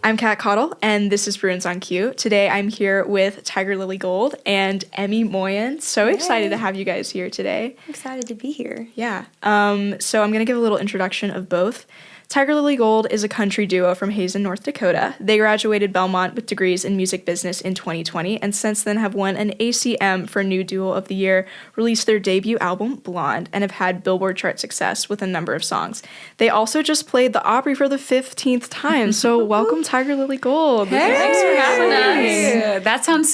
I'm Kat Caudill, and this is Bruins on Cue. Today I'm here with Tigirlily Gold and Emmy Moyen. So excited to have you guys here today. I'm excited to be here. Yeah. So I'm going to give a little introduction of both. Tigirlily Gold is a country duo from Hazen, North Dakota. They graduated Belmont with degrees in music business in 2020, and since then have won an ACM for New Duo of the Year, released their debut album, Blonde, and have had Billboard chart success with a number of songs. They also just played the Opry for the 15th time, so welcome Tigirlily Gold. Hey, thanks for having us. That sounds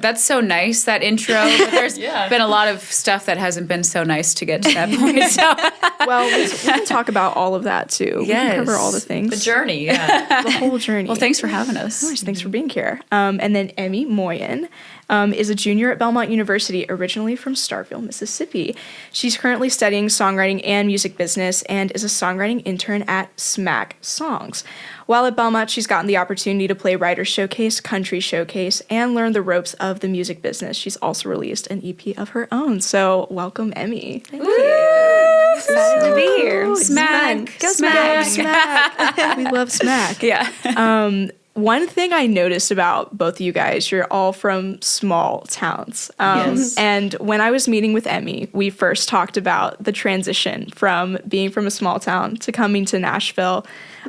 that's so nice, that intro, but there's been a lot of stuff that hasn't been so nice to get to that point. So. Well, we can talk about all of that too. Yes. We can cover all the things. The journey, yeah. The whole journey. Well, thanks for having us. Of course, thanks for being here. And then Emmy Moyen is a junior at Belmont University, originally from Starkville, Mississippi. She's currently studying songwriting and music business and is a songwriting intern at Smack Songs. While at Belmont, she's gotten the opportunity to play Writer's Showcase, Country Showcase, and learn the ropes of the music business. She's also released an EP of her own. So welcome, Emmy. Thank you. Excited to be here. Smack. Go Smack. Smack. We love Smack. Yeah. One thing I noticed about both of you guys, you're all from small towns. Yes. And when I was meeting with Emmy, we first talked about the transition from being from a small town to coming to Nashville.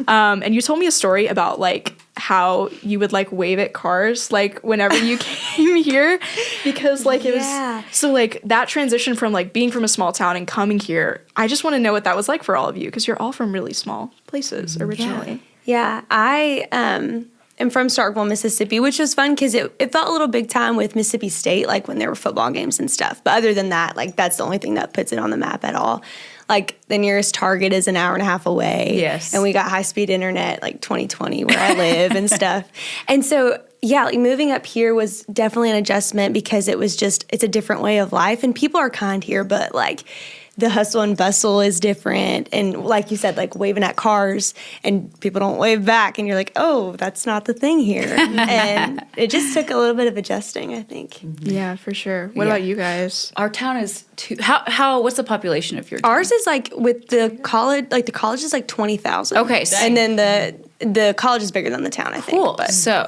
And you told me a story about like how you would like wave at cars like whenever you came here because like it was so like that transition from like being from a small town and coming here. I just want to know what that was like for all of you because you're all from really small places originally. Yeah, I am from Starkville, Mississippi, which was fun because it felt a little big time with Mississippi State, like when there were football games and stuff. But other than that, like that's the only thing that puts it on the map at all. Like the nearest Target is an hour and a half away. Yes. And we got high-speed internet like 2020 where I live and stuff. And so, yeah, like moving up here was definitely an adjustment because it's a different way of life. And people are kind here, but like the hustle and bustle is different. And like you said, like waving at cars and people don't wave back. And you're like, oh, that's not the thing here. And it just took a little bit of adjusting, I think. Yeah, for sure. What about you guys? Our town is what's the population of your town? Ours is like with the college, like the college is like 20,000. Okay. And then the college is bigger than the town, I think. Cool. But, so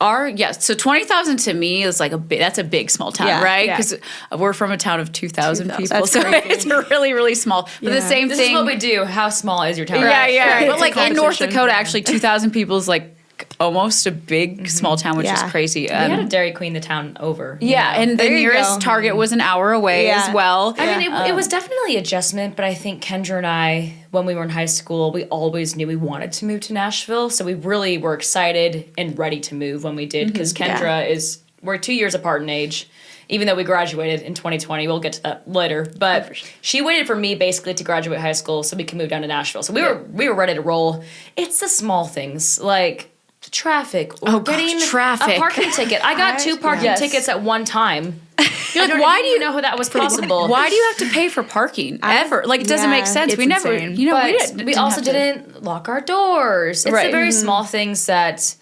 so 20,000 to me is like that's a big small town, right? Because we're from a town of 2,000 people, That's so crazy. it's really, really small. But the same This thing. is what we do. How small is your town? Yeah. But like in North Competition. Dakota, actually, 2,000 people is like almost a big small town, which is crazy. We had a Dairy Queen the town over. Yeah, and the There you nearest go. Target was an hour away as well. I mean, it was definitely adjustment, but I think Kendra and I, when we were in high school, we always knew we wanted to move to Nashville, so we really were excited and ready to move when we did, because Kendra we're 2 years apart in age, even though we graduated in 2020. We'll get to that later, but she waited for me basically to graduate high school so we could move down to Nashville. So we were ready to roll. It's the small things, like the traffic or getting traffic. a parking ticket. I got 2 parking tickets at one time. You're like, Why do you know how that was possible? Why do you have to pay for parking ever? Like, it doesn't make sense. It's We never, insane. But we also didn't lock our doors. It's the Right. very small things that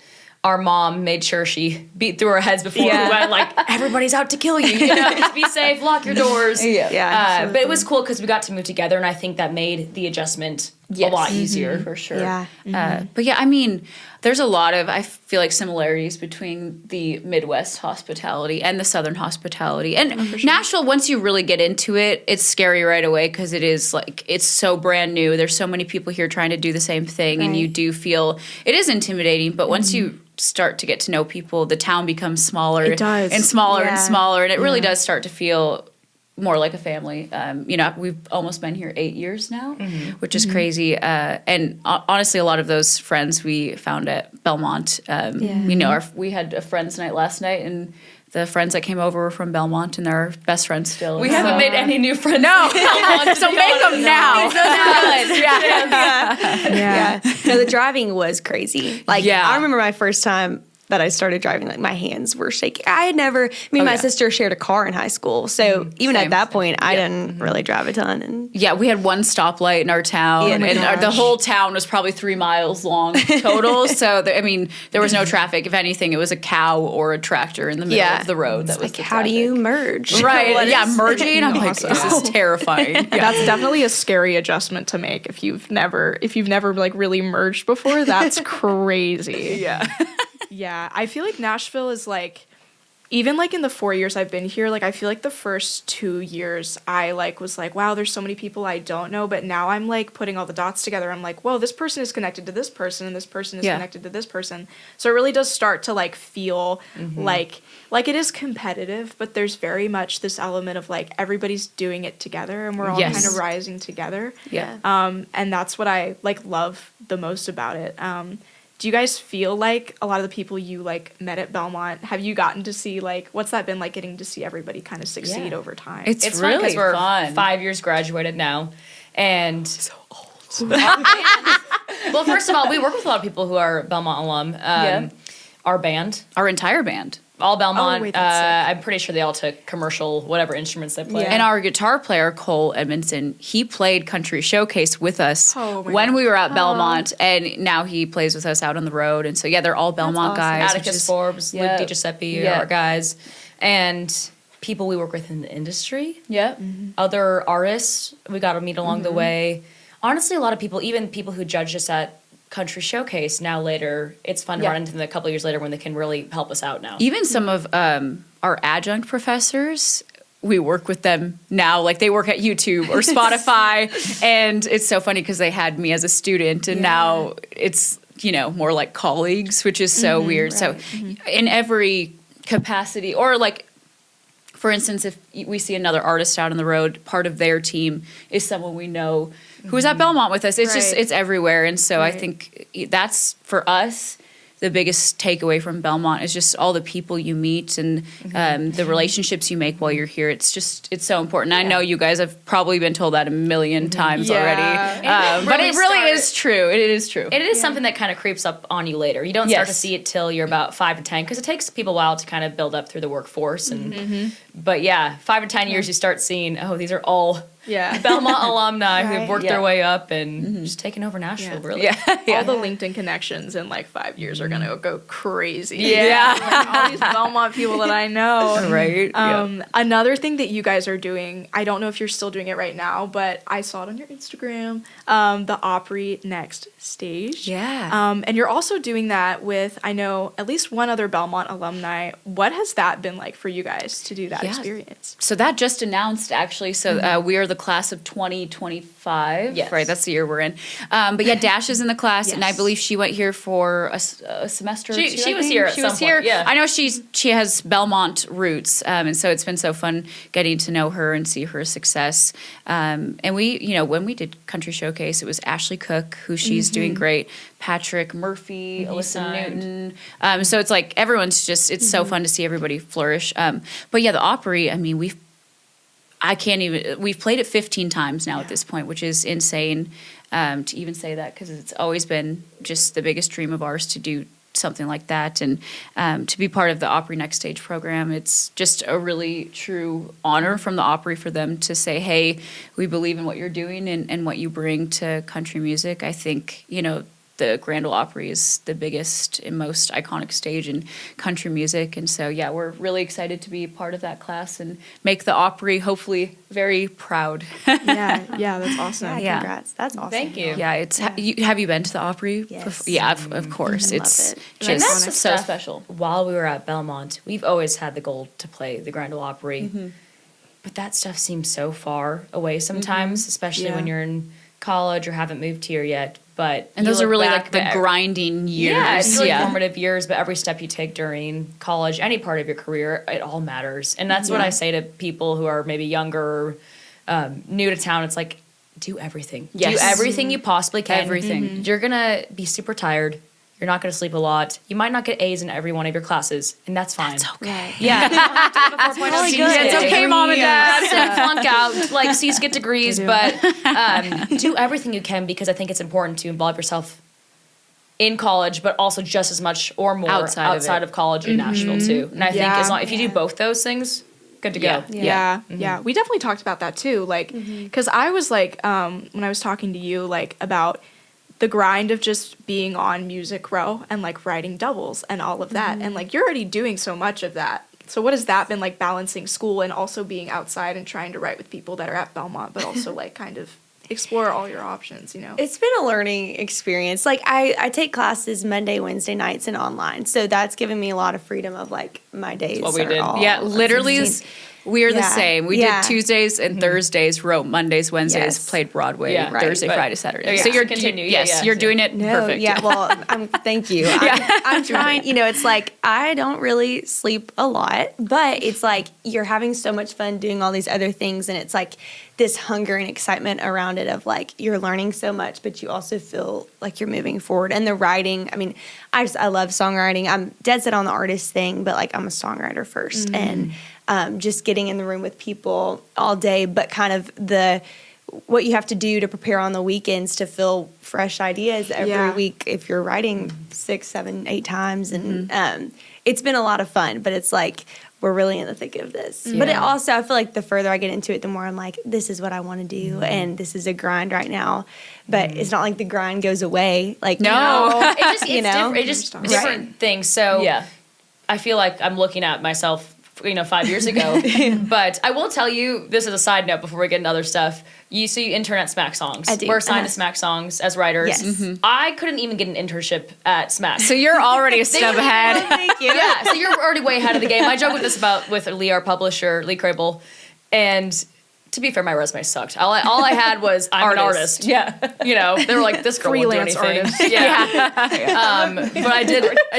our mom made sure she beat through our heads before we went, like, everybody's out to kill you. You know, just be safe, lock your doors. But it was cool because we got to move together, and I think that made the adjustment a lot easier. for sure. Yeah. But yeah, I mean, there's a lot of, I feel like, similarities between the Midwest hospitality and the Southern hospitality. And Nashville, once you really get into it, it's scary right away because it is like, it's so brand new. There's so many people here trying to do the same thing, and you do feel, it is intimidating, but once you start to get to know people, the town becomes smaller It does. and smaller and Yeah. smaller, and it really does start to feel more like a family. You know, we've almost been here 8 years now, which is crazy. And honestly, a lot of those friends we found at Belmont. You know, we had a friends night last night, and the friends that came over were from Belmont, and they're our best friends still. We haven't made any new friends. No, so make them now. Yeah. No, the driving was crazy. Like, I remember my first time that I started driving, like my hands were shaking. I had never, my sister shared a car in high school. So even at that point, I didn't really drive a ton. And Yeah, we had one stoplight in our town, and the whole town was probably 3 miles long total. So, there was no traffic. If anything, it was a cow or a tractor in the middle of the road. That was the how do you merge? Right, merging. I'm like, this is terrifying. That's definitely a scary adjustment to make if you've never like really merged before. That's crazy. Yeah, I feel like Nashville is like, even like in the 4 years I've been here, like I feel like the first 2 years I like was like, wow, there's so many people I don't know. But now I'm like putting all the dots together. I'm like, whoa, this person is connected to this person and this person is connected to this person. So it really does start to like feel like it is competitive, but there's very much this element of like everybody's doing it together and we're all kind of rising together. And that's what I like love the most about it. Do you guys feel like a lot of the people you like met at Belmont, have you gotten to see like, what's that been like getting to see everybody kind of succeed over time? It's really fun 'cause we're fun. 5 years graduated now, and So old. well, first of all, we work with a lot of people who are Belmont alum. Our band, Our entire band. all Belmont. Oh, wait, that's sick. I'm pretty sure they all took commercial, whatever instruments they play. And our guitar player, Cole Edmondson, he played Country Showcase with us when we were at Belmont, and now he plays with us out on the road. And so, they're all Belmont guys. Atticus Forbes, Luke DiGiuseppe are our guys. And people we work with in the industry. Other artists we got to meet along the way. Honestly, a lot of people, even people who judged us at Country Showcase, now later, it's fun to run into them a couple years later when they can really help us out now. Even some of our adjunct professors, we work with them now. Like they work at YouTube or Spotify. And it's so funny because they had me as a student and now it's, more like colleagues, which is so weird. Right. So in every capacity, or like, for instance, if we see another artist out on the road, part of their team is someone we know who was at Belmont with us. It's just, it's everywhere. And so I think that's, for us, the biggest takeaway from Belmont is just all the people you meet and the relationships you make while you're here. It's so important. I know you guys have probably been told that a million times already. But it really is true. It is true. It is something that kind of creeps up on you later. You don't start to see it till you're about 5 to 10, because it takes people a while to kind of build up through the workforce. And But 5 to 10 years, you start seeing, these are all Belmont alumni who have worked their way up and just taken over Nashville, really. All the LinkedIn connections in like 5 years are gonna go crazy. Yeah. Like, all these Belmont people that I know. Right. Another thing that you guys are doing, I don't know if you're still doing it right now, but I saw it on your Instagram, the Opry Next Stage. Yeah. And you're also doing that with, I know, at least one other Belmont alumni. What has that been like for you guys to do that experience? So that just announced, actually. So we are the class of 2025. Yes. Right, that's the year we're in. But Dash is in the class, and I believe she went here for a semester. She was here at some point. Yeah. I know she has Belmont roots, and so it's been so fun getting to know her and see her success. And we, when we did Country Showcase, it was Ashley Cook, who she's doing great, Patrick Murphy, Alyssa Newton. So it's like everyone's just, it's so fun to see everybody flourish. But the Opry, we've played it 15 times now at this point, which is insane to even say that, because it's always been just the biggest dream of ours to do something like that. And to be part of the Opry Next Stage program, it's just a really true honor from the Opry for them to say, hey, we believe in what you're doing and what you bring to country music. I think, the Grand Ole Opry is the biggest and most iconic stage in country music. And so, we're really excited to be part of that class and make the Opry hopefully very proud. That's awesome. Yeah, congrats. That's awesome. Thank you. Have you been to the Opry? Yes. Yeah, of course. It's love it. just And that's the so stuff. special. While we were at Belmont, we've always had the goal to play the Grand Ole Opry. But that stuff seems so far away sometimes, especially when you're in college or haven't moved here yet. But Those are really like the grinding years. Yeah, it's really formative years, but every step you take during college, any part of your career, it all matters. And that's what I say to people who are maybe younger, new to town. It's like, do everything. Yes. Do everything you possibly can. Everything. You're going to be super tired. You're not going to sleep a lot. You might not get A's in every one of your classes, and that's fine. That's okay. Yeah. really good. It's okay, Mom and Dad. Flunk out, like C's get degrees, but do everything you can, because I think it's important to involve yourself in college, but also just as much or more outside of college in Nashville too. And I think as long if you do both those things, good to go. Yeah. We definitely talked about that too. Like, because I was like, when I was talking to you, like about the grind of just being on Music Row and like writing doubles and all of that, and like you're already doing so much of that. So what has that been like, balancing school and also being outside and trying to write with people that are at Belmont, but also like kind of explore all your options, you know? It's been a learning experience. Like I take classes Monday, Wednesday nights and online. So that's given me a lot of freedom of like my days. What we did. Yeah, literally we are the same. We did Tuesdays and Thursdays, wrote Mondays, Wednesdays, played Broadway, Thursday, Friday, Saturday. So you're you're doing it perfect. Yeah, well, thank you. I'm trying, you know, it's like I don't really sleep a lot, but it's like you're having so much fun doing all these other things, and it's like this hunger and excitement around it of like you're learning so much, but you also feel like you're moving forward. And the writing, I mean, I love songwriting. I'm dead set on the artist thing, but like I'm a songwriter first, and just getting in the room with people all day, but kind of what you have to do to prepare on the weekends to feel fresh ideas every week if you're writing 6, 7, 8 times. And it's been a lot of fun, but it's like we're really in the thick of this. Yeah. But it also, I feel like the further I get into it, the more I'm like, this is what I want to do, and this is a grind right now. But it's not like the grind goes away. Like, no. It's just different things. So I feel like I'm looking at myself 5 years ago. But I will tell you, this is a side note before we get into other stuff. You intern at Smack Songs. I do. We're assigned to Smack Songs as writers. Yes. I couldn't even get an internship at Smack. So you're already a step ahead. Thank you. Yeah, so you're already way ahead of the game. I joke with Lee, our publisher, Lee Crable, and to be fair, my resume sucked. All I had was I'm an artist. Yeah, they were like, this girl won't do anything. Artist. But I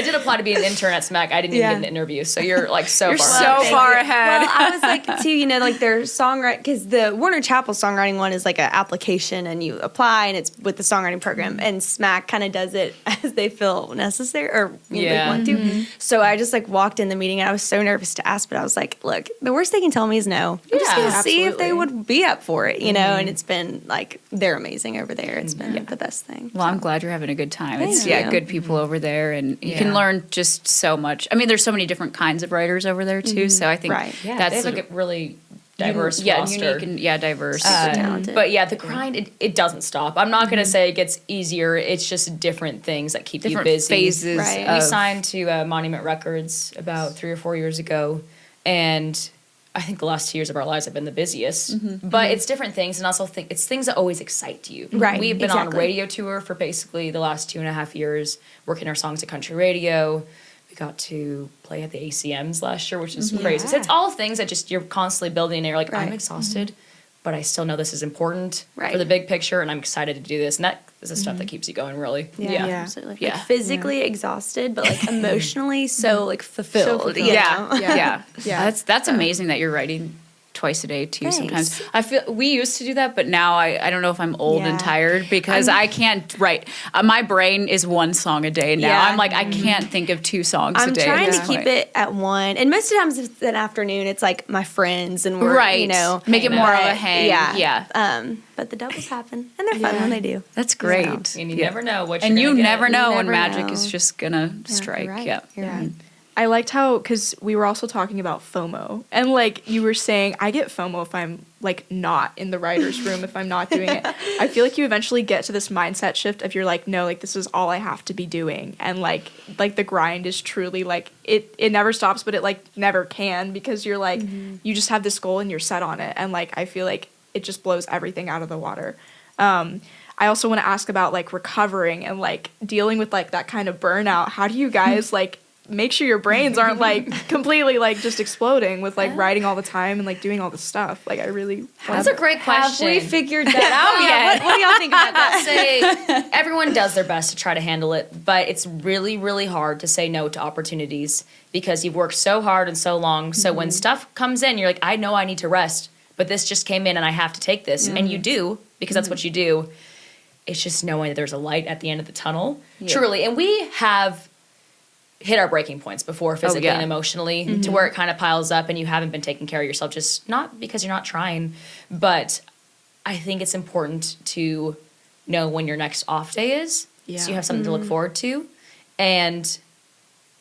did apply to be an intern at Smack. I didn't even get an interview. So you're like you're so far ahead. Well, I was like too, like their songwriting, because the Warner Chappell songwriting one is like an application and you apply and it's with the songwriting program, and Smack kind of does it as they feel necessary or they want to. So I just like walked in the meeting and I was so nervous to ask, but I was like, look, the worst they can tell me is no. I'm just gonna see if they would be up for it, and it's been like they're amazing over there. It's been the best thing. Well, I'm glad you're having a good time. Thank It's you. good people over there, and you can learn just so much. I mean, there's so many different kinds of writers over there too. So I think that's they have like a really diverse roster. Unique and diverse. Super talented. But the grind, it doesn't stop. I'm not going to say it gets easier. It's just different things that keep you busy. Phases. Right. We signed to Monument Records about 3 or 4 years ago, and I think the last 2 years of our lives have been the busiest. But it's different things, and also it's things that always excite you. Right. We've been on a radio tour for basically the last 2.5 years, working our songs at country radio. We got to play at the ACMs last year, which is crazy. So it's all things that just you're constantly building, and you're like, I'm exhausted, but I still know this is important for the big picture, and I'm excited to do this. And that is the stuff that keeps you going, really. Yeah, absolutely. Like physically exhausted, but like emotionally so like fulfilled. Yeah. That's amazing that you're writing twice a day too. Thanks. Sometimes I feel we used to do that, but now I don't know if I'm old and tired because I can't write. My brain is one song a day now. I'm like I can't think of 2 songs a day. I'm trying to keep it at one, and most of the times it's an afternoon. It's like my friends and we're make it more of a hang. Yeah. But the doubles happen, and they're fun when they do. That's great. And you never know what. And you never know You when never magic know. is just gonna strike. You're right. Yeah. You're right. I liked how, because we were also talking about FOMO, and like you were saying, I get FOMO if I'm like not in the writer's room, if I'm not doing it. I feel like you eventually get to this mindset shift of you're like, no, like this is all I have to be doing, and like the grind is truly like it never stops, but it like never can, because you're like you just have this goal and you're set on it, and like I feel like it just blows everything out of the water. I also want to ask about like recovering and like dealing with like that kind of burnout. How do you guys like make sure your brains aren't like completely like just exploding with like writing all the time and like doing all the stuff? Like I really That's a great question. Have we figured that out yet? What do y'all think about that? Say everyone does their best to try to handle it, but it's really, really hard to say no to opportunities because you've worked so hard and so long. So when stuff comes in, you're like, I know I need to rest, but this just came in and I have to take this. And you do, because that's what you do. It's just knowing that there's a light at the end of the tunnel. Truly. And we have hit our breaking points before physically and emotionally to where it kind of piles up and you haven't been taking care of yourself, just not because you're not trying, but I think it's important to know when your next off day is so you have something to look forward to, and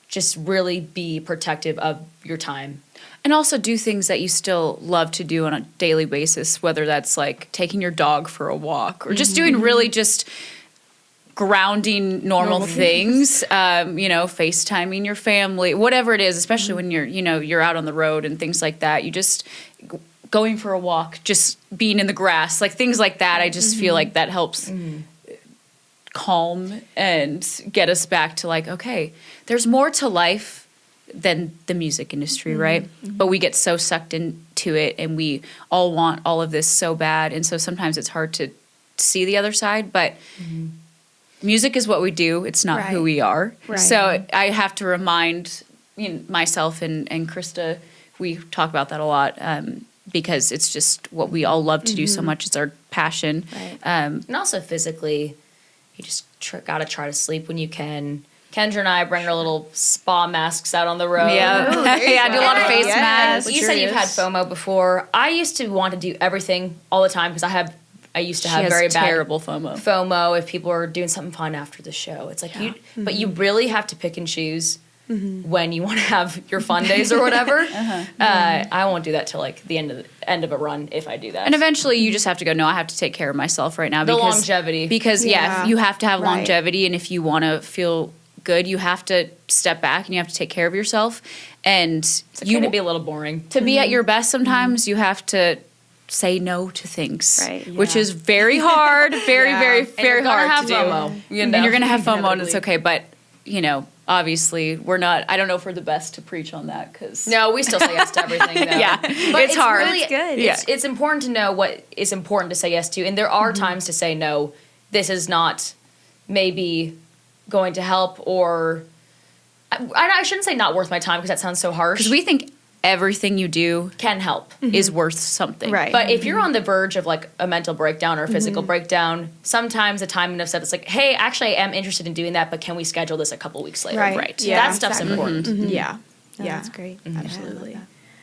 just really be protective of your time. And also do things that you still love to do on a daily basis, whether that's like taking your dog for a walk or just doing really just grounding normal things, FaceTiming your family, whatever it is, especially when you're out on the road and things like that. You just going for a walk, just being in the grass, like things like that. I just feel like that helps calm and get us back to like, okay, there's more to life than the music industry, right? But we get so sucked into it and we all want all of this so bad. And so sometimes it's hard to see the other side, but music is what we do. It's not who we are. Right. So I have to remind myself and Krista, we talk about that a lot because it's just what we all love to do so much. It's our passion. Right. And also physically, you just got to try to sleep when you can. Kendra and I bring our little spa masks out on the road. Yeah, I do a lot of face masks. You said you've had FOMO before. I used to want to do everything all the time because I used to have very bad terrible FOMO. FOMO if people are doing something fun after the show. It's like but you really have to pick and choose when you want to have your fun days or whatever. I won't do that till like the end of a run if I do that. And eventually you just have to go, no, I have to take care of myself right now. The longevity. Because you have to have longevity, and if you want to feel good, you have to step back and you have to take care of yourself. And you can be a little boring. To be at your best sometimes you have to say no to things, which is very hard, very hard to do. FOMO. And you're going to have FOMO and it's okay. But, obviously we're not, I don't know if we're the best to preach on that because. No, we still say yes to everything though. But it's hard. Really, it's good. It's important to know what is important to say yes to. And there are times to say no, this is not maybe going to help, or I shouldn't say not worth my time because that sounds so harsh. Because we think everything you do can help, is worth something. Right. But if you're on the verge of like a mental breakdown or a physical breakdown, sometimes the time enough said it's like, hey, actually I am interested in doing that, but can we schedule this a couple weeks later? Right. Yeah, that stuff's important. Yeah. That's great. Absolutely.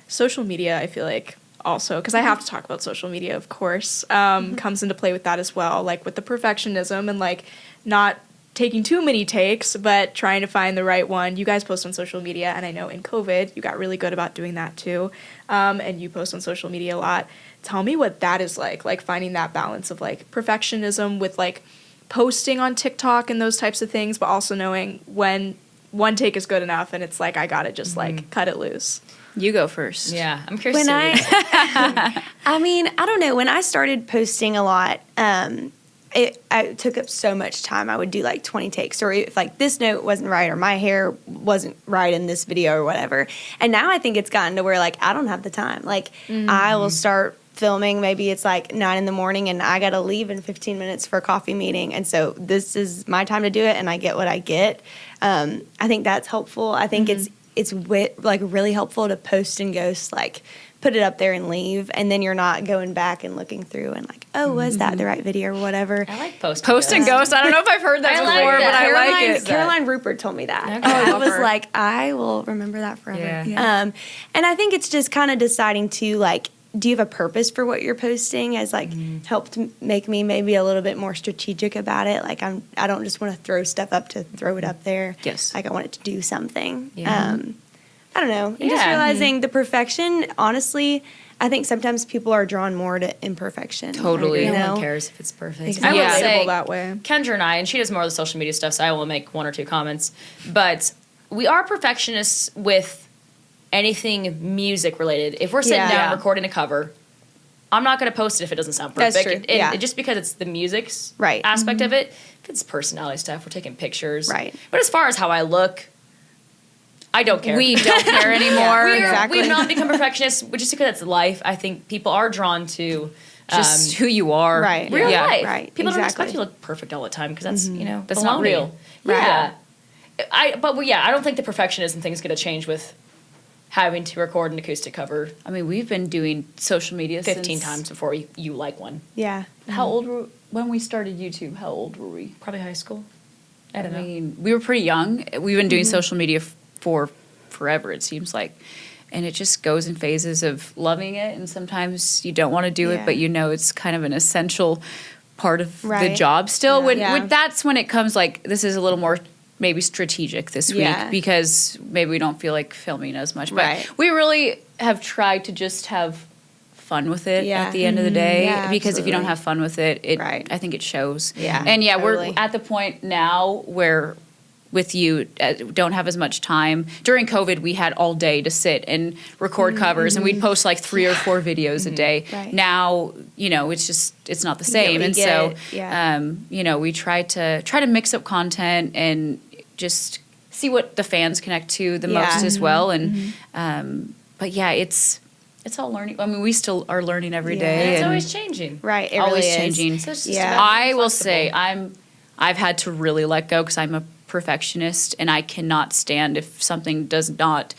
Social media, I feel like also, because I have to talk about social media, of course, comes into play with that as well, like with the perfectionism and like not taking too many takes, but trying to find the right one. You guys post on social media, and I know in COVID, you got really good about doing that too. And you post on social media a lot. Tell me what that is like finding that balance of like perfectionism with like posting on TikTok and those types of things, but also knowing when one take is good enough and it's like, I gotta just like cut it loose. You go first. Yeah, I'm curious. When I mean, I don't know. When I started posting a lot, it took up so much time. I would do like 20 takes, or if like this note wasn't right or my hair wasn't right in this video or whatever. And now I think it's gotten to where like I don't have the time. Like I will start filming, maybe it's like 9 in the morning and I got to leave in 15 minutes for a coffee meeting. And so this is my time to do it and I get what I get. I think that's helpful. I think it's like really helpful to post and ghost, like put it up there and leave, and then you're not going back and looking through and like, oh, was that the right video or whatever. I like post and ghost. I don't know if I've heard that before, but I like it. Caroline Rupert told me that. Okay. And I was like, I will remember that forever. Yeah. And I think it's just kind of deciding to like, do you have a purpose for what you're posting has like helped make me maybe a little bit more strategic about it. Like I don't just want to throw stuff up to throw it up there. Yes. Like I want it to do something. Yeah. I don't know. And just realizing the perfection, honestly, I think sometimes people are drawn more to imperfection. Totally. You No know? one cares if it's perfect. Exactly. I would Relatable say that way. Kendra and I, and she does more of the social media stuff, so I will make 1 or 2 comments. But we are perfectionists with anything music related. If we're sitting down recording a cover, I'm not going to post it if it doesn't sound perfect. That's true. And just because it's the music's aspect of it, if it's personality stuff, we're taking pictures. Right. But as far as how I look, I don't care. We don't care anymore. We've not become perfectionists, just because it's life. I think people are drawn to just who you are. Right. real life. Right. People don't expect you to look perfect all the time because that's that's not real. Yeah. I don't think the perfectionism thing is going to change with having to record an acoustic cover. I mean, we've been doing social media 15 times before you like one. Yeah. How old were when we started YouTube? How old were we? Probably high school. I don't know. mean, we were pretty young. We've been doing social media for forever, it seems like. And it just goes in phases of loving it, and sometimes you don't want to do it, but you know it's kind of an essential part of the Right. job still. Yeah. When that's when it comes like this is a little more maybe strategic this week because maybe we don't feel like filming as much. But Right. we really have tried to just have fun with it Yeah. at the end of the day Yeah, because if you don't absolutely. have fun with it, Right. I think it shows. Yeah, And totally. we're at the point now where with you don't have as much time. During COVID, we had all day to sit and record covers and we'd post like 3 or 4 videos a day. Right. Now, it's not the get same. what And you so, get. we try to mix up content and just see what the fans connect to the most as well. And, but yeah, it's all learning. I mean, we still are learning every day. And it's and always changing. Right. It always really is. changing. So it's just Yeah. about I being will flexible. say I've had to really let go because I'm a perfectionist and I cannot stand if something does not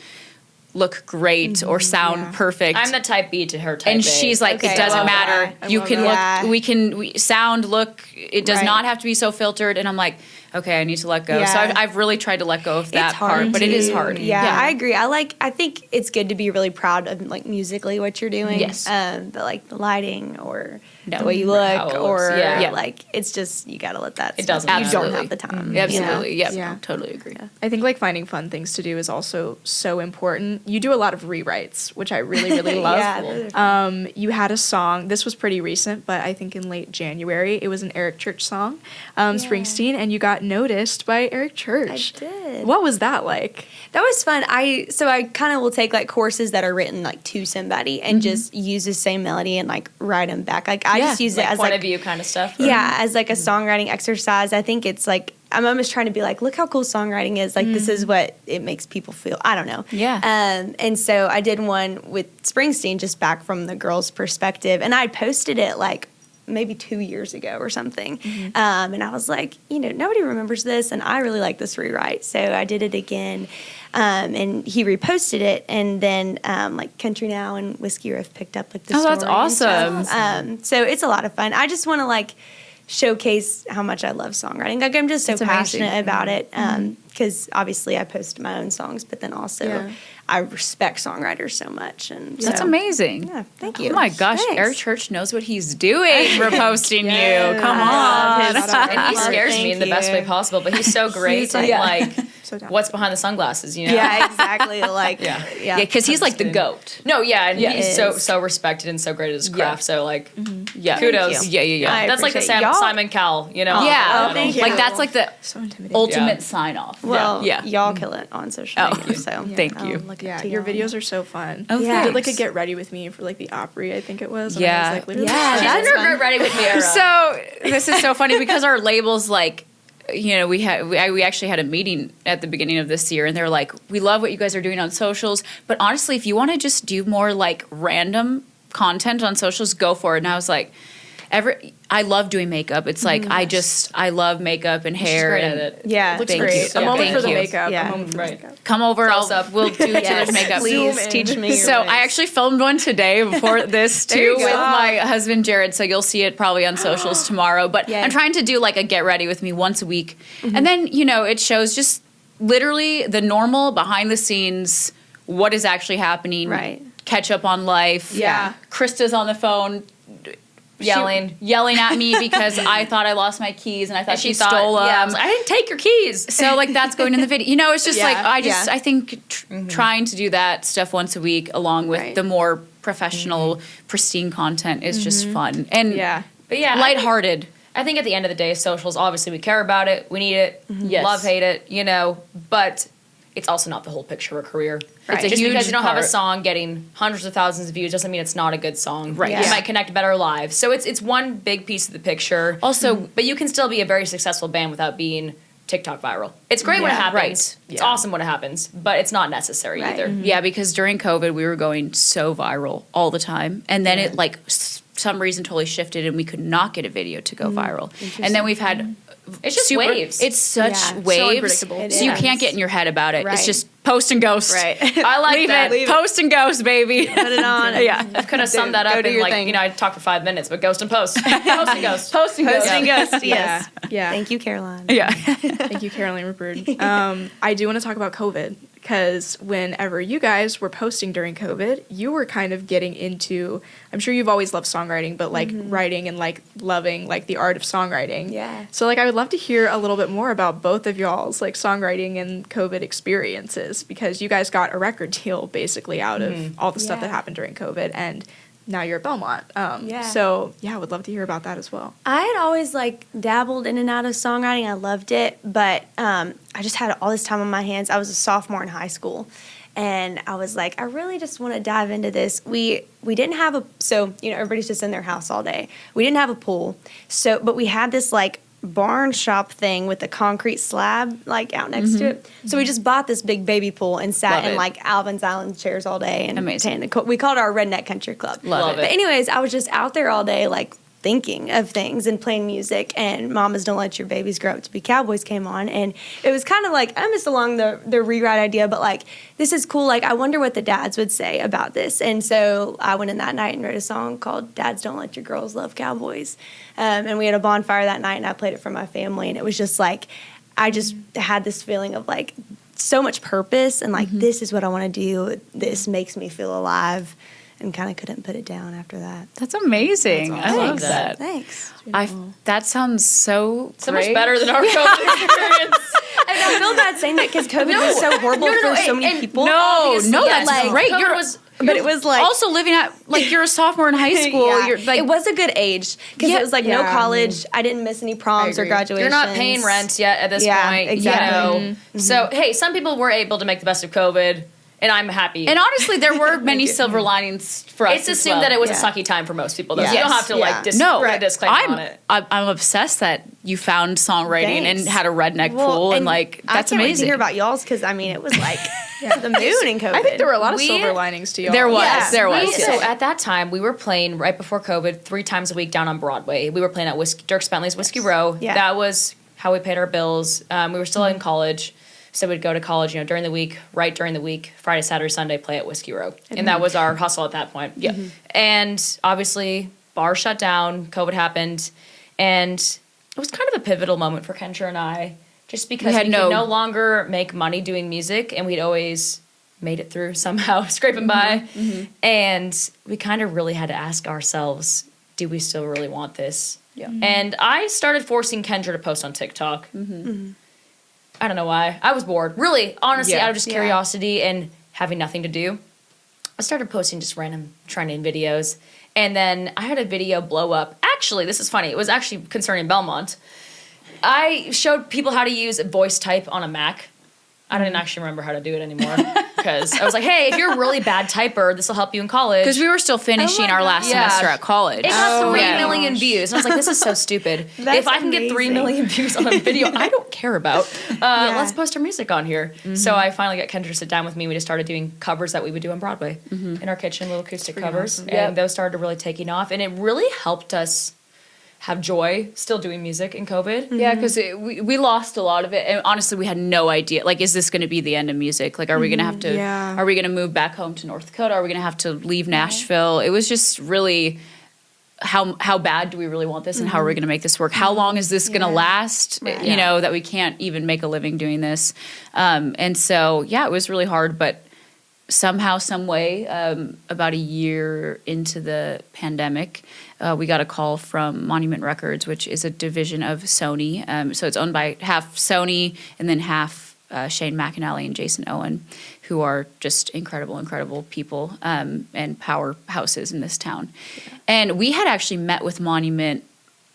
look great or sound perfect. I'm the type B to her type and A. she's like, Okay, it doesn't I love matter. that. I You love can that. look. We sound look. It does Right. not have to be so filtered. And I'm like, okay, I need to let go. So Yeah. I've really tried to let go of that It's hard part, but it is to- hard. Yeah, I agree. I think it's good to be really proud of like musically what you're doing. Yes. But like the lighting or No. the way you Or how look it or looks. Yeah. like it's just you got to let that. It stuff- doesn't You matter. don't Absolutely. have the time. Absolutely. You know? Yep. Yeah. Totally agree. I think like finding fun things to do is also so important. You do a lot of rewrites, which I really, really love. Yeah, those are You had a song, this was pretty recent, but I think in late January, it was an Eric Church song, Springsteen, and you got noticed by Eric Church. I did. What was that like? That was fun. I kind of will take like courses that are written like to somebody and just use the same melody and like write them back. Like I just use it like as point like of view kind of stuff. yeah, as like a songwriting exercise. I think it's like I'm almost trying to be like, look how cool songwriting is. Like this is what it makes people feel. I don't know. Yeah. And so I did one with Springsteen just back from the girl's perspective, and I posted it like maybe 2 years ago or something. And I was like, nobody remembers this, and I really like this rewrite. So I did it again. And he reposted it, and then like Country Now and Whiskey Riff picked up like the Oh, that's story and stuff. awesome. So it's a lot of fun. I just want to like showcase how much I love songwriting. Like I'm just so It's amazing. passionate about it because obviously I post my own songs, but then also Yeah. I respect songwriters so much. And That's so- amazing. Yeah, thank you. Oh my gosh, Thanks. Eric Church knows what he's doing. Reposting you. Come I on. love his- And he Well, scares me thank in the best you. way possible, but he's so great. He's and like- So down. what's behind the sunglasses, Yeah, exactly. Like Yeah. Yeah, because he's like the goat. No, yeah, and Yeah. he's Is. so respected and so great at his craft. So like, Yeah. kudos. you. Yeah. I That's like the appreciate y'all. Simon Cowell, Yeah. Oh, thank you. Like that's like the So intimidating. ultimate Yeah. sign off. Well, Yeah. y'all kill it on social Oh, media. So thank you. look Yeah, up to your y'all. videos are so fun. Oh, Yeah. You did like a thanks. get ready with me for like the Opry, I think it was. and Yeah. I was, like, literally- Yeah, She's that's in her fun. Get Ready With Me era. So this is so funny because our labels like we actually had a meeting at the beginning of this year and they're like, we love what you guys are doing on socials, but honestly if you want to just do more like random content on socials, go for it. And I was like, I love doing makeup. It's like I love makeup and hair. great and at it. Yeah, Looks Thank great. you. A moment Thank for the you. makeup. Yeah. A moment for Right. the makeup. Come over, Close up. we'll do each Yes, other's makeup. please Zoom in. teach me. Your So ways. I actually filmed one today before this There you too go. with my husband Jared. So you'll see it probably on socials tomorrow. But Yay. I'm trying to do like a get ready with me once a week, and then it shows just literally the normal behind the scenes, what is actually happening. Right. Catch up on life. Yeah. Krista's on the phone. Yelling at me because I thought I lost my keys and I thought And she stole them. I was like, I didn't take your keys. So like that's going in the video. It's just Yeah, like yeah. I think trying to do that stuff once a week along with Right. the more professional, pristine content is just fun and Yeah. But yeah, lighthearted. I think at the end of the day, socials, obviously we care about it, we need it, Yes. love, hate it, but it's also not the whole picture of a career. Right. It's a Just huge because you don't have a part. song getting hundreds of thousands of views doesn't mean it's not a good song. Right. It Yeah. might connect better lives. So it's one big piece of the picture. Also, But you can still be a very successful band without being TikTok viral. It's great when it Yeah, happens. right. It's Yeah. awesome when it happens, but it's not necessary Right. either. yeah, because during COVID we were going so viral all the time, and then it like some reason totally shifted, and we could not get a video to go viral. And then we've had It's just waves. It's such Yeah. So waves, unpredictable. It so you is. can't get in your head about it. It's Right. just Post and ghost. Right. I like that. Leave it. Post and ghost, baby. Put it on. Yeah. I could have summed that Go up do in your like, thing. I talked for 5 minutes, but ghost and post. Post and ghost. Post and Post ghost. and ghost, yes. Yeah. Thank you, Caroline. Yeah. Thank you, Caroline Rupert. I do want to talk about COVID, because whenever you guys were posting during COVID, you were kind of getting into, I'm sure you've always loved songwriting, but like writing and like loving like the art of songwriting. Yeah. So like I would love to hear a little bit more about both of y'all's like songwriting and COVID experiences, because you guys got a record deal basically out of all the stuff that Yeah. happened during COVID, and now you're at Belmont. Yeah. So yeah, I would love to hear about that as well. I had always like dabbled in and out of songwriting. I loved it, but I just had all this time on my hands. I was a sophomore in high school, and I was like, I really just want to dive into this. We didn't have everybody's just in their house all day. We didn't have a pool, but we had this like barn shop thing with a concrete slab like out next to it. So we just bought this big baby pool and sat Love in it. like Alvin's Island chairs all day and Amazing. we called it our redneck country club. Love it. But anyways, I was just out there all day like thinking of things and playing music, and Mamas Don't Let Your Babies Grow Up to Be Cowboys came on, and it was kind of like I missed along the rewrite idea, but like this is cool, like I wonder what the dads would say about this. And so I went in that night and wrote a song called Dads Don't Let Your Girls Love Cowboys, and we had a bonfire that night and I played it for my family, and it was just like I just had this feeling of like so much purpose and like this is what I want to do, this makes me feel alive, and kind of couldn't put it down after that. That's amazing. I love Thanks. that. Thanks. That sounds so So great. much better than our COVID experience. And I feel bad saying that because COVID was so horrible for so many people. No, that's like, great. But it was like also living at like you're a sophomore in high school. yeah. You're like it was a good age because it was like no college. I didn't miss any proms or agree. graduations. You're not paying rent yet at this Yeah, point. exactly. You know? So, hey, some people were able to make the best of COVID, and I'm happy. and honestly, there were many silver linings for us. it's as assumed well. that it was Yeah. a sucky time for most people, though. Yeah. So you don't have to Yes. like No, put a disclaimer on it. I'm obsessed that you found songwriting Thanks. and had a redneck pool and like I that's can't wait to amazing. hear about y'all's because I mean it was like the moon in COVID. I think there were a lot of We- silver linings to y'all. There was, Yeah. there was. So at that time, we were playing right before COVID 3 times a week down on Broadway. We were playing at Dirk Bentley's Whiskey Row. Yeah. That was how we paid our bills. We were still in college. So we'd go to college, during the week, right during the week, Friday, Saturday, Sunday, play at Whiskey Row. And that was our hustle at that point. Yeah. And obviously, bars shut down, COVID happened, and it was kind of a pivotal moment for Kendra and I, just because we could no longer make money doing music, and we'd always made it through somehow, scraping by. And we kind of really had to ask ourselves, do we still really want this? Yeah. And I started forcing Kendra to post on TikTok. I don't know why. I was bored. Really, honestly, Yeah. out of just curiosity and having nothing to do. I started posting just random trending videos. And then I had a video blow up. Actually, this is funny. It was actually concerning Belmont. I showed people how to use voice type on a Mac. I didn't actually remember how to do it anymore because I was like, hey, if you're a really bad typer, this will help you in college. Because we were still finishing our last Yeah. semester at college. It got 3 yeah. million views. And I was like, this is so stupid. That's If I can get 3 amazing. million views on a video I don't care about, let's post our music on here. So I finally got Kendra to sit down with me. We just started doing covers that we would do on Broadway in our kitchen, little acoustic covers. awesome. And those started really taking off. And it really helped us have joy still doing music in COVID. Yeah, because we lost a lot of it, and honestly, we had no idea. Like, is this going to be the end of music? Like, are we going to have to? Yeah. Are we going to move back home to North Dakota? Are we going to have to leave Nashville? It was just really how bad do we really want this, and how are we going to make this work? How long is this going to last? Right. You know, that we can't even make a living doing this, and so it was really hard, but. Somehow, some way, about a year into the pandemic, we got a call from Monument Records, which is a division of Sony. So it's owned by half Sony and then half Shane McAnally and Jason Owen, who are just incredible people and powerhouses in this town. And we had actually met with Monument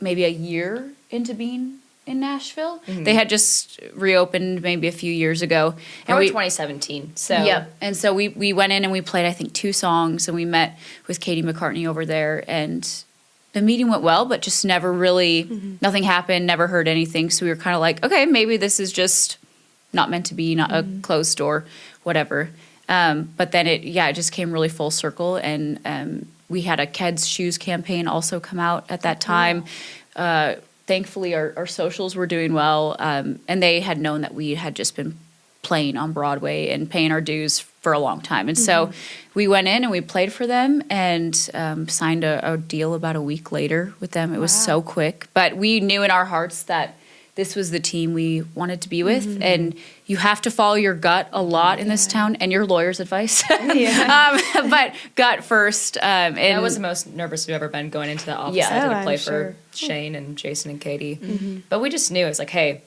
maybe a year into being in Nashville. They had just reopened maybe a few years ago. And we're 2017. So yeah, and so we went in and we played I think 2 songs, and we met with Katie McCartney over there, and the meeting went well, but just never really nothing happened. Never heard anything, so we were kind of like, okay, maybe this is just not meant to be, not a closed door, whatever. But then it just came really full circle, and we had a Ked's Shoes campaign also come out at that time. Thankfully, our socials were doing well, and they had known that we had just been playing on Broadway and paying our dues for a long time. And so we went in and we played for them and signed a deal about a week later with them. It was so quick. But we knew in our hearts that this was the team we wanted to be with. And you have to follow your gut a lot in this town and your lawyer's advice. But gut first. And I was the most nervous we've ever been going into the office. I had to play for Shane and Jason and Katie. But we just knew, it's like, hey,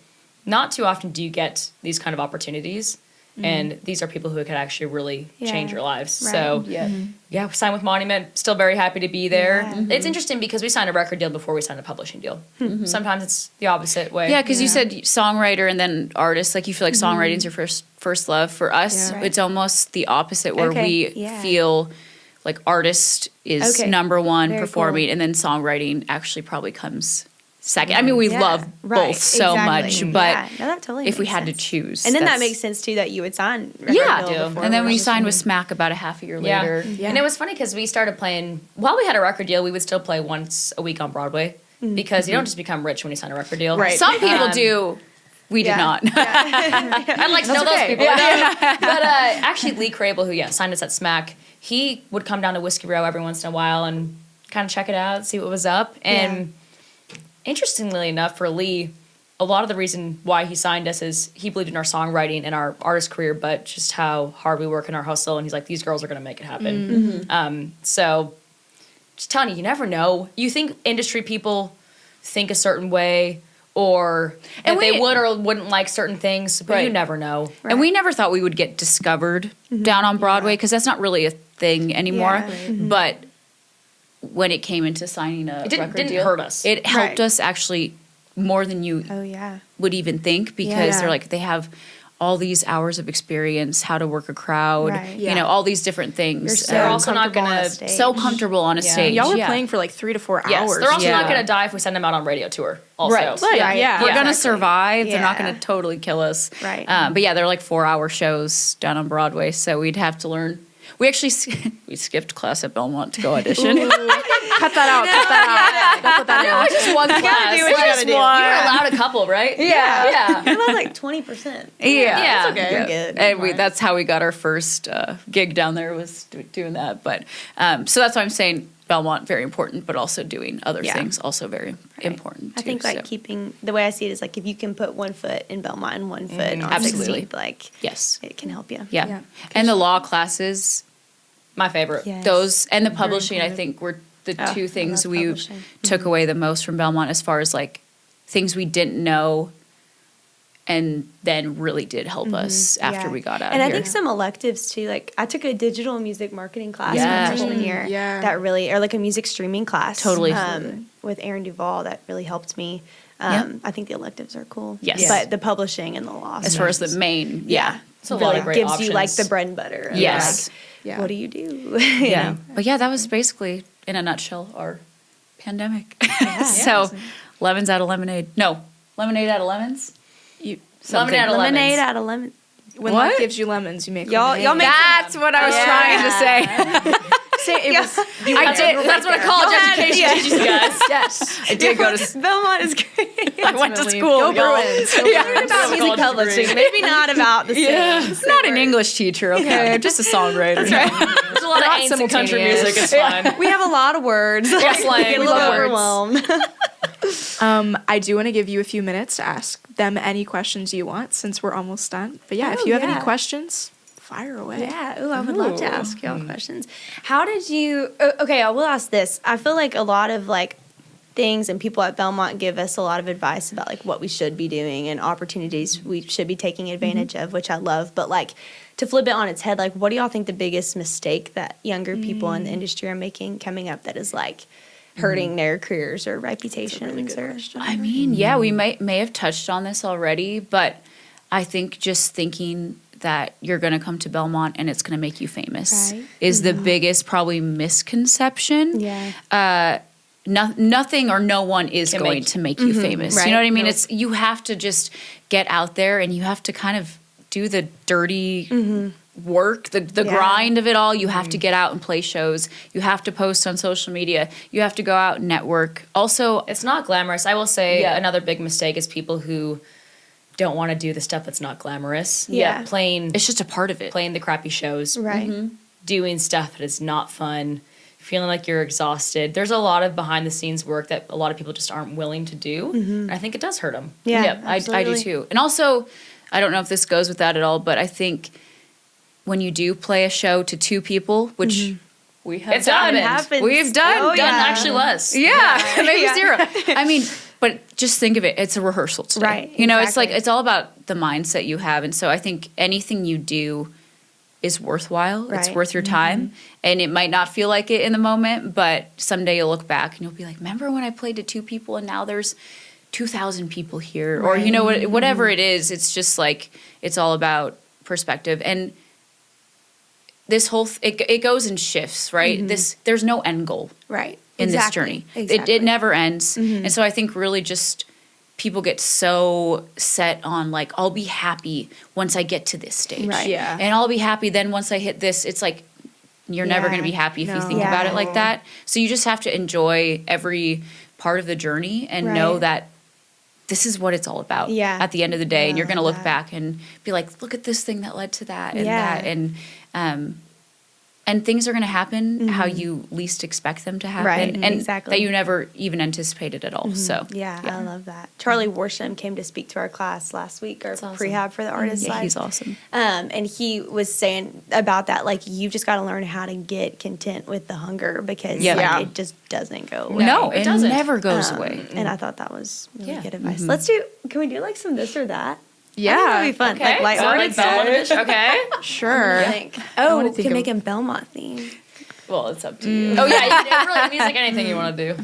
not too often do you get these kind of opportunities. And these are people who could actually really change your lives. Right. So, we signed with Monument. Still very happy to be there. Yeah. It's interesting because we signed a record deal before we signed a publishing deal. Sometimes it's the opposite way. Yeah, because you said songwriter and then artist. Like, you feel like songwriting's your first love. For us, it's almost the opposite, where we feel like artist is number one, Very performing, and then songwriting actually probably comes second. I mean, we love both so much, but no, that totally if we makes had sense. to choose, And then that makes sense too that you would sign record Yeah. deal before and then we we're signed with Smack about a half a year later. And it was funny because we started playing, while we had a record deal, we would still play once a week on Broadway because you don't just become rich when you sign a record deal. Right. Some people do. We did not. I'd like to know those people. But actually, Lee Crable, who signed us at Smack, he would come down to Whiskey Row every once in a while and kind of check it out, see what was up. And interestingly enough, for Lee, a lot of the reason why he signed us is he believed in our songwriting and our artist career, but just how hard we work in our hustle. And he's like, these girls are going to make it happen. So just telling you, you never know. You think industry people think a certain way, or if they would or wouldn't like certain things, but you never know. And we never thought we would get discovered down on Broadway, because that's not really a thing anymore. But when it came into signing a record didn't deal, hurt us. It helped us actually more than you would even think, because they're like, they have all these hours of experience, how to work a crowd, you know, all these different things. They're also not going to so comfortable on a stage. Y'all were playing for like 3 to 4 hours. They're also not going to die if we send them out on radio tour. Also. Right. We're going to survive. They're not going to totally kill us. Right. But yeah, they're like 4-hour shows down on Broadway, so we'd have to learn. We actually we skipped class at Belmont to go audition. Cut that out. Don't put that out. Just one class. You gotta do what you gotta do. You're allowed a couple, right? Yeah. It was like 20%. Yeah. Okay. You're good. And that's how we got our first gig down there, was doing that. But so that's why I'm saying Belmont, very important, but also doing other things, also very important. I think keeping, the way I see it is like, if you can put one foot in Belmont and one foot on Absolutely. 16th, like it can help you. Yeah. And the law classes, my favorite. Yes. those, and the publishing, I think, were the two things we took away the most from Belmont, as far as like things we didn't know and then really did help us after we got out and of I here. think some electives too, like I took a digital music marketing class my freshman year that really, or like a music streaming class. Totally. With Aaron Duvall, that really helped me. I think the electives are cool. Yes. But the publishing and the law as far as the main, It's a really lot of great gives options. you like the bread and butter. Of, Yes. like, what do you do? You know? But yeah, that was basically, in a nutshell, our pandemic. So, lemons out of lemonade. No, lemonade out of lemons? Lemonade out of lemons. Lemonade out of lemon. When life gives you lemons, you make Y'all make That's what I was trying to say. That's what college education teaches you guys. Yes. I did go to Belmont is great. I went to school. Go Bruins. Learn about music publishing, maybe not about the same. Not an English teacher, okay? I'm just a songwriter. There's a lot of ancient country music. It's fine. We have a lot of words. Slang. A little overwhelmed. I do want to give you a few minutes to ask them any questions you want, since we're almost done. But yeah, if you have any questions, fire away. Yeah, I would love to ask y'all questions. How did you, okay, I will ask this. I feel like a lot of like things and people at Belmont give us a lot of advice about like what we should be doing and opportunities we should be taking advantage of, which I love. But like to flip it on its head, like what do y'all think the biggest mistake that younger people in the industry are making coming up that is like hurting their careers or reputations? I mean, yeah, we may have touched on this already, but I think just thinking that you're going to come to Belmont and it's going to make you famous is the biggest probably misconception. Yeah. Nothing or no one is going to make you famous. You know what I mean? It's you have to just get out there and you have to kind of do the dirty work, the grind of it all. You have to get out and play shows. You have to post on social media. You have to go out and network. Also, It's not glamorous. I will say another big mistake is people who don't want to do the stuff that's not glamorous. Yeah. Playing It's just a part of it. playing the crappy shows. Right. Doing stuff that is not fun, feeling like you're exhausted. There's a lot of behind the scenes work that a lot of people just aren't willing to do. And I think it does hurt them. Yeah. Yep, I do absolutely. too. And also, I don't know if this goes with that at all, but I think when you do play a show to 2 people, which we have It's happened. Happens. We've done. Oh, Done yeah. actually less. Yeah, maybe 0. I mean, but just think of it. It's a rehearsal today. Right, You know, it's like, exactly. it's all about the mindset you have. And so I think anything you do is worthwhile. It's Right. worth your time. And it might not feel like it in the moment, but someday you'll look back and you'll be like, remember when I played to 2 people and now there's 2,000 people here? Or, you know, whatever it is, it's just like, it's all about perspective. And this whole, it goes in shifts, right? There's no end goal Right. in this Exactly. journey. Exactly. It never ends. And so I think really just people get so set on like, I'll be happy once I get to this stage. Right. Yeah. And I'll be happy then once I hit this. It's like, you're never Yeah. going to be happy if you No. think about it Yeah. like that. So you just have to enjoy every part of the journey and know Right. that this is what it's all about Yeah. at the end of the day. And you're going to look that. back and be like, look at this thing that led to that and Yeah. that. And things are going to happen how you least expect them to happen. Right, And exactly. that you never even anticipated at all. So Yeah, I love that. Charlie Worsham came to speak to our class last week, or awesome. prehab for the artist yeah, side. he's awesome. And he was saying about that, like, you've just got to learn how to get content with the hunger because Yeah. like, Yeah. it just doesn't go away. No, it it doesn't. never goes away. And I thought that was really Yeah. good advice. Can we do like some this or that? Yeah. I think that'd be fun. Like lighthearted so like stuff. Belmont-ish, okay. Sure. I think. Oh, wanna we think can of- make him Belmont theme. Well, it's up to you. Oh yeah, you can really music, anything you want to do.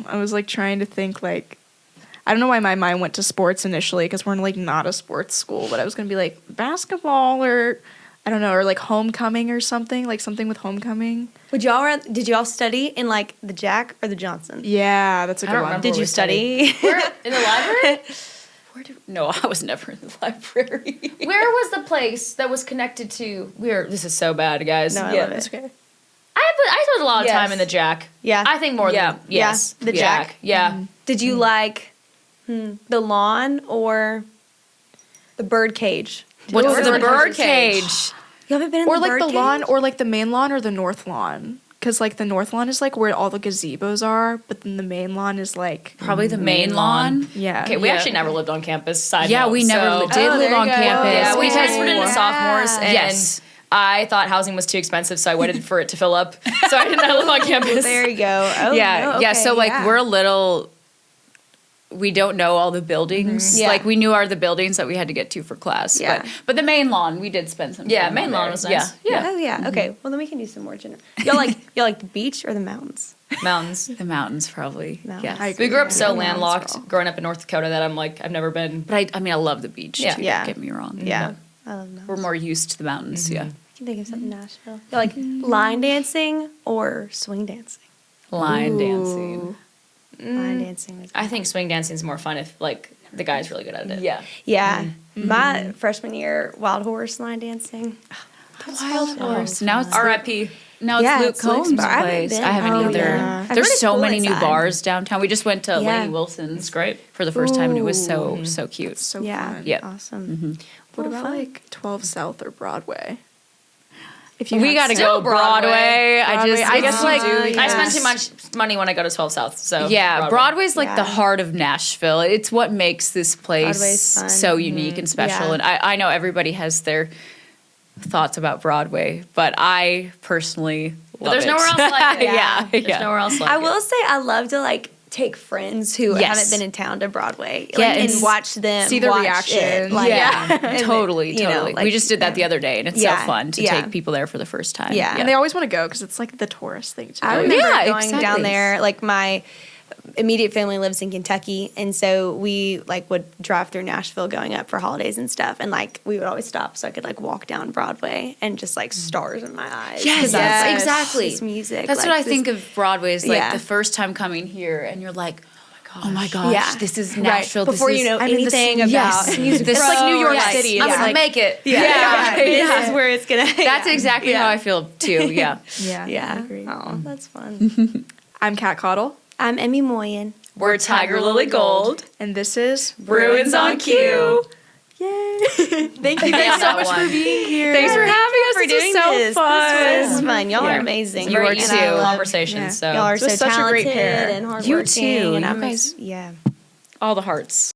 I was like trying to think like, I don't know why my mind went to sports initially because we're like not a sports school, but I was gonna be like basketball or I don't know, or like homecoming or something, like something with homecoming. Did y'all study in like the Jack or the Johnson? Yeah, that's a I good don't one. remember. Did you we study? Where in the library? No, I was never in the library. Where was the place that was connected to? This is so bad, guys. No, I yeah. love it. That's okay. I spent a lot of Yes. time in the Jack. Yeah. I think more Yeah. than yes. Yeah, the Jack. Yeah. Did you like the lawn or the bird cage? What's Where's the the bird bird cage? cage? You haven't been in Or the like bird the lawn, cage? or like the main lawn or the north lawn. Because like the north lawn is like where all the gazebos are, but then the main lawn is like Probably the main lawn. yeah. Okay, we Yeah. actually never lived on campus. Side Yeah, note, we never so- did Oh, live there on you go. campus. Yeah, we because- transferred into sophomores, and Yes. I thought housing was too expensive, so I waited for it to fill up. So I did not live on campus. There you go. Oh, yeah, no, yeah. okay, So like yeah. we're a little. We don't know all the buildings. Yeah. Like we knew the buildings that we had to get to for class. Yeah. But the main lawn, we did spend some. Yeah, time main on lawn there. was nice. Yeah. Oh yeah. Okay. Well, then we can do some more general. Y'all like the beach or the mountains? Mountains. The mountains, probably. Mountains. Yeah. I We grew up so Yeah. landlocked growing up in North Dakota that I'm like, I've never been. But I mean, I love the beach. Yeah. Too, Yeah. Don't get me wrong. Yeah. I love mountains. We're more used to the mountains. Yeah. I can think of something Nashville. Y'all like line dancing or swing dancing? Line dancing. Line dancing was. I think swing dancing is more fun if like the guy's really good at it. Yeah. Yeah. My freshman year, wild horse line dancing. Wild horse. Now it's R.I.P. Now it's Yeah, Luke it's Luke's Combs' bar. I haven't place. been. I haven't Oh, either. yeah. I've There's heard so it's many cool new inside. bars downtown. We just went to Yeah. Laney Wilson's It's great. for the first time, and it was Ooh. so cute. So Yeah. fun. Yep. Awesome. What Oh, about fun. like 12 South or Broadway? If We got to Still go Broadway. Broadway. I guess like Yeah. I spend too much money when I go to 12 South. So yeah, Broadway's like the Yeah. heart of Nashville. It's what makes this place Broadway's fun. so unique and special. Yeah. And I know everybody has their thoughts about Broadway, but I personally love there's it. nowhere else like it. yeah, There's yeah. nowhere else like I it. will say I love to like take friends who Yes. haven't been in town to Broadway Yeah, and and watch them see their watch reaction. it. Like, Yeah, and, totally, you know, totally. like, we just did that the other day, and it's Yeah, so fun to yeah. take people there for the first time. Yeah. And they always want to go because it's like the tourist thing to I do. remember Yeah, going exactly. down there. Like my immediate family lives in Kentucky, and so we like would drive through Nashville going up for holidays and stuff. And like we would always stop so I could like walk down Broadway and just like stars in my eyes. Yes, 'Cause I was like, exactly. This music. That's like, what I this- think of Broadway is like Yeah. the first time coming here, and you're like, oh my gosh, Yeah. this is Right. Nashville. Before this you is, know I'm in the anything city. about Yes. music. This is like New York Yes. City. Yeah. It's I'm gonna like, make it. Yeah, Yeah. this is where it's gonna. that's exactly how I feel too. Yeah. Yeah. Yeah. I agree. Oh, that's fun. I'm Kat Caudill. I'm Emmy Moyen. We're Tigirlily Gold. And this is Bruins on Cue. Yay. Thank you guys so much for being here. Thanks for having us. For This was doing so this. fun. This was fun. Y'all are amazing. You are And too. I love- Conversation. yeah. So Y'all are so Just such a great talented pair. and hardworking. You too. And You I'm guys- yeah. All the hearts.